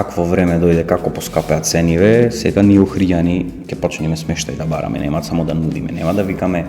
какво време дојде, како поскапеа цениве, сега ние охријани ќе почнеме смештај да бараме, нема само да нудиме, нема да викаме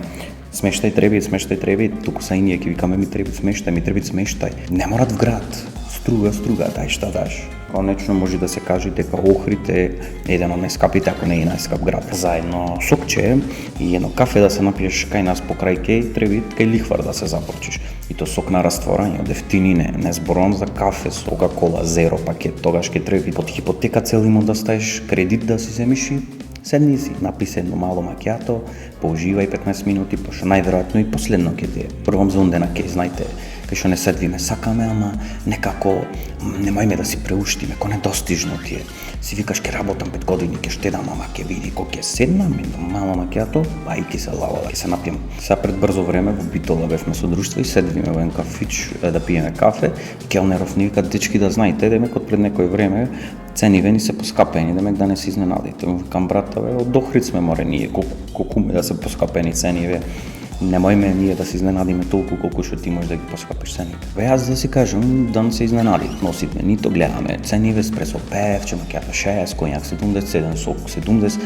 смештај треби, туку са и ние ќе викаме ми треби смештај. Не морат в град, струга, дај шта даш. Конечно може да се каже дека Охрид е еден од најскапите, ако не и најскап град. За едно сокче и едно кафе да се напиеш кај нас покрај кај лихвар да се започиш. И то сок на растворање, од ефтинини, не зборувам за кафе, Кока-кола, зеро пакет, тогаш ќе треба под хипотека цел имот да ставиш кредит да си земиш и седни си, написи едно мало макиато, поуживај 15 минути, пошто најверојатно и последно ќе ти е. Првом за ондена ке знаете, кај што не седвиме, сакаме, ама некако немојме да си преуштиме, ко недостижно ти е. Си викаш ке работам 5 години, ке штедам, ама ке види кога ќе седнам, мало макиато, ај ке се лава, ке се напием. Сега пред брзо време во Битола бевме со друштво и седвиме во еден кафич да пиеме кафе, и келнеров ни вика, дечки да знаете, демек од пред некој време цениве ни се поскапени, демек да не се изненадите. Викам, брата, од Охрид сме море ние, колку да се поскапени цениве. Немојме ние да се изненадиме толку колку што ти можеш да ги поскапиш цениве. Јас да си кажам, да не се изненади. Носитме, нито гледаме цениве, еспресо певче, макиато 6, коњак 77, сок 70,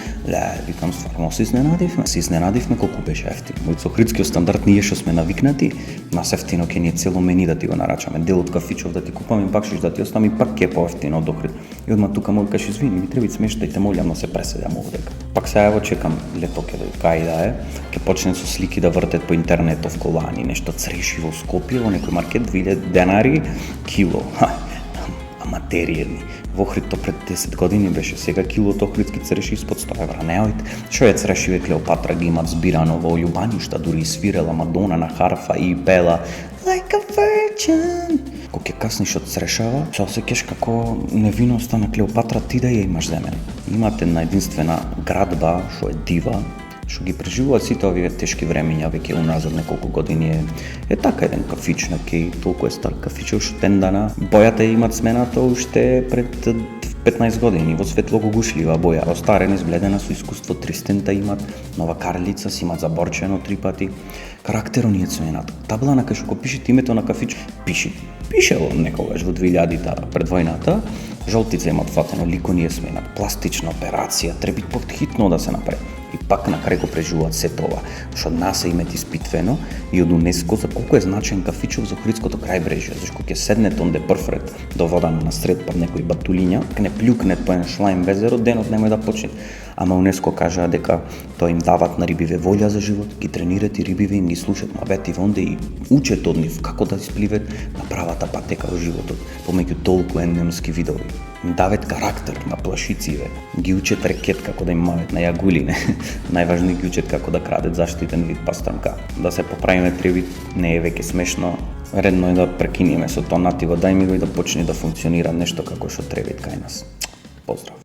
викам стварно се изненадивме колку беше ефтино. Од охридскиот стандард ние што сме навикнати, нас ефтино ќе ни е цело мени да ти го нарачаме, дел од кафичов да ти купаме, бакшиш да ти остави, пак ќе поевтино од Охрид. И одма тука му кажеш извини, ми треба смештај, те молам да се преседам овдека. Пак сега ево чекам лето ќе дојде, кај да е, ќе почне со слики да вртет по интернетов колани, нешто цреши во Скопје, во некој маркет 2000 денари кило. Аматеријни. Во Охрид пред 10 години беше, сега килото охридски цреши испод 100 евра. Неојте, што е црешиве Клеопатра ги имат збирано во љубаништа, дури и свирела Мадона на харфа и пела Like a virgin. Кога ќе касниш од црешава, се осеќаш како невиноста на Клеопатра ти да ја имаш земен. Имате една единствена градба, што е дива, што ги преживуваат сите овие тешки времиња веќе уназад неколку години е така еден кафич на кеј, толку е стар кафич уште дена. Бојата имат смената уште пред 15 години во светло-гугушлива боја, остарена, избледена со искуство 300 имат, нова карлица си имат заборчено 3 пати. Карактерот ни е сменат. Таблана кај што го пишете името на кафич, пишело некогаш во 2000-та пред војната, жолтица имат фатено, лико ни е сменат, пластична операција, треба потхитно да се направи. И пак на крај го преживуваат се тоа, што нас е имет испитвено и од УНЕСКО за колку е значен кафичов за Охридското крајбрежје, зашто ќе седнете онде првред до водана на сред под некои батулиња, ќе не плюкнет по еден шлајм везеро, денот немој да почне. Ама УНЕСКО кажа дека тоа им дават на рибиве волја за живот, ги тренират и рибиве им ги слушат муабети онде и учат од нив како да испливат на правата патека во животот, помеѓу толку ендемски видови. Им дават карактер на плашициве, ги учат рекет како да им мавет на јагулине, најважно ги учат како да крадат заштитен вид пастрамка. Да се поправиме тревит не е веќе смешно, редно е да прекинеме со тоа нативо, дај ми го и да почне да функционира нешто како што требит кај нас. Поздрав!